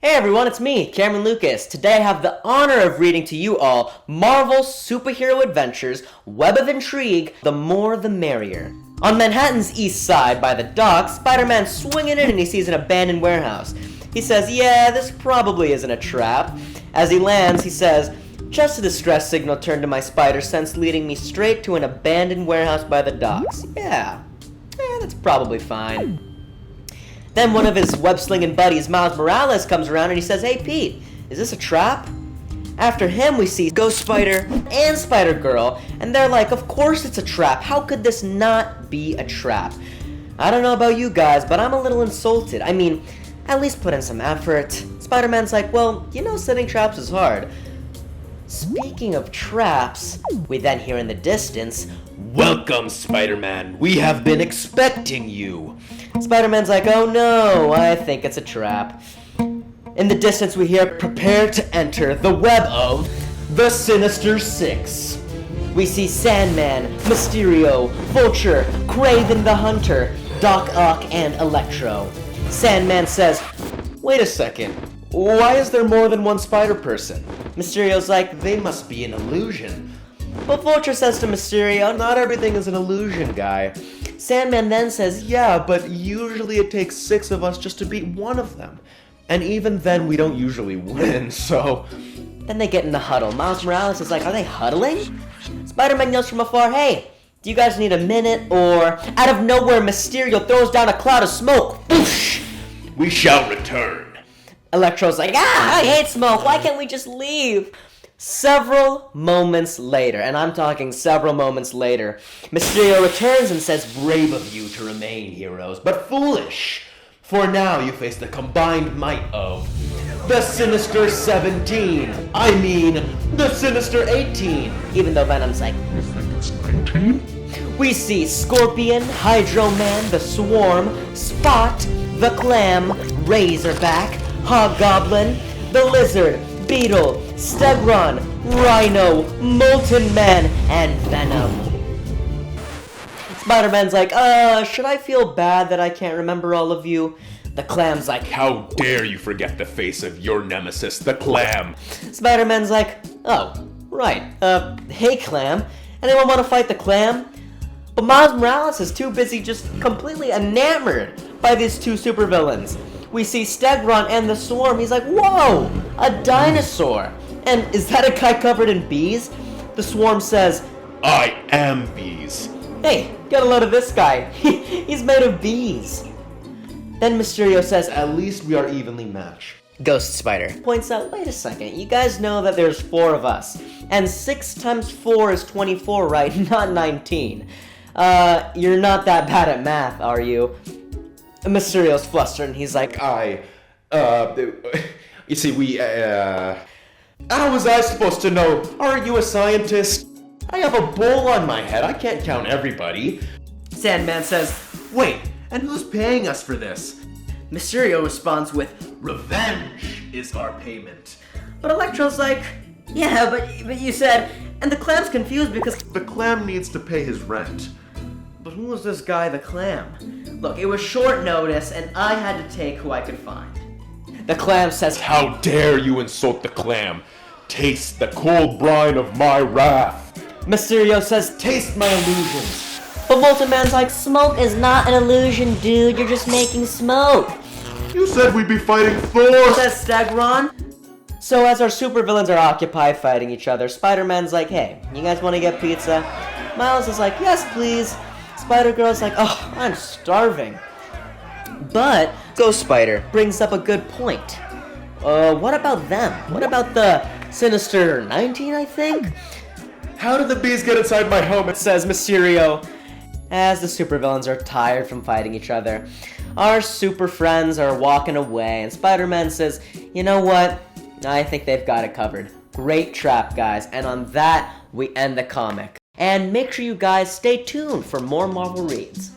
Hey everyone, it's me, Kamran Lucas. Today I have the honor of reading to you all Marvel's Superhero Adventures, Web of Intrigue, The More the Merrier. On Manhattan's east side by the docks, Spider-Man's swinging in and he sees an abandoned warehouse. He says, yeah, this probably isn't a trap. As he lands, he says, just a distress signal turned to my spider sense leading me straight to an abandoned warehouse by the docks. Yeah, that's probably fine. Then one of his web-slinging buddies, Miles Morales, comes around and he says, hey Pete, is this a trap? After him we see Ghost Spider and Spider-Girl, and they're like, of course it's a trap, how could this not be a trap? I don't know about you guys, but I'm a little insulted. I mean, at least put in some effort. Spider-Man's like, well, you know setting traps is hard. Speaking of traps, we then hear in the distance, welcome Spider-Man, we have been expecting you. Spider-Man's like, oh no, I think it's a trap. In the distance we hear, prepare to enter the web of the Sinister Six. We see Sandman, Mysterio, Vulture, Kraven the Hunter, Doc Ock, and Electro. Sandman says, wait a second, why is there more than one Spider-Person? Mysterio's like, they must be an illusion. But Vulture says to Mysterio, not everything is an illusion, guy. Sandman then says, yeah, but usually it takes 6 of us just to beat one of them. And even then, we don't usually win, so... Then they get in the huddle. Miles Morales is like, are they huddling? Spider-Man yells from afar, hey, do you guys need a minute? Or, out of nowhere, Mysterio throws down a cloud of smoke. Boosh! We shall return. Electro's like, I hate smoke, why can't we just leave? Several moments later, and I'm talking several moments later, Mysterio returns and says, brave of you to remain, heroes, but foolish. For now you face the combined might of the Sinister 17. I mean, the Sinister 18. Even though Venom's like, you think it's 19? We see Scorpion, Hydro Man, the Swarm, Spot, the Clam, Razorback, Hobgoblin, the Lizard, Beetle, Stegron, Rhino, Molten Man, and Venom. Spider-Man's like, should I feel bad that I can't remember all of you? The Clam's like, how dare you forget the face of your nemesis, the Clam? Spider-Man's like, oh, right, hey Clam, anyone want to fight the Clam? But Miles Morales is too busy just completely enamored by these two supervillains. We see Stegron and the Swarm. He's like, whoa, a dinosaur. And is that a guy covered in bees? The Swarm says, I am bees. Hey, get a load of this guy. He's made of bees. Then Mysterio says, at least we are evenly matched. Ghost Spider points out, wait a second, you guys know that there's 4 of us. And 6 times 4 is 24, right? Not 19. You're not that bad at math, are you? Mysterio's flustered and he's like, you see, how was I supposed to know? Aren't you a scientist? I have a bowl on my head, I can't count everybody. Sandman says, wait, and who's paying us for this? Mysterio responds with, revenge is our payment. But Electro's like, yeah, but you said, and the Clam's confused because the Clam needs to pay his rent. But who was this guy, the Clam? Look, it was short notice, and I had to take who I could find. The Clam says, how dare you insult the Clam? Taste the cold brine of my wrath. Mysterio says, taste my illusions. But Molten Man's like, smoke is not an illusion, dude. You're just making smoke. You said we'd be fighting Thor, says Stegron. So as our supervillains are occupied fighting each other, Spider-Man's like, hey, you guys want to get pizza? Miles is like, yes, please. Spider-Girl's like, oh, I'm starving. But Ghost Spider brings up a good point. What about them? What about the Sinister 19, I think? How did the bees get inside my home? It says Mysterio. As the supervillains are tired from fighting each other, our super friends are walking away, and Spider-Man says, you know what? I think they've got it covered. Great trap, guys. And on that, we end the comic. And make sure you guys stay tuned for more Marvel reads.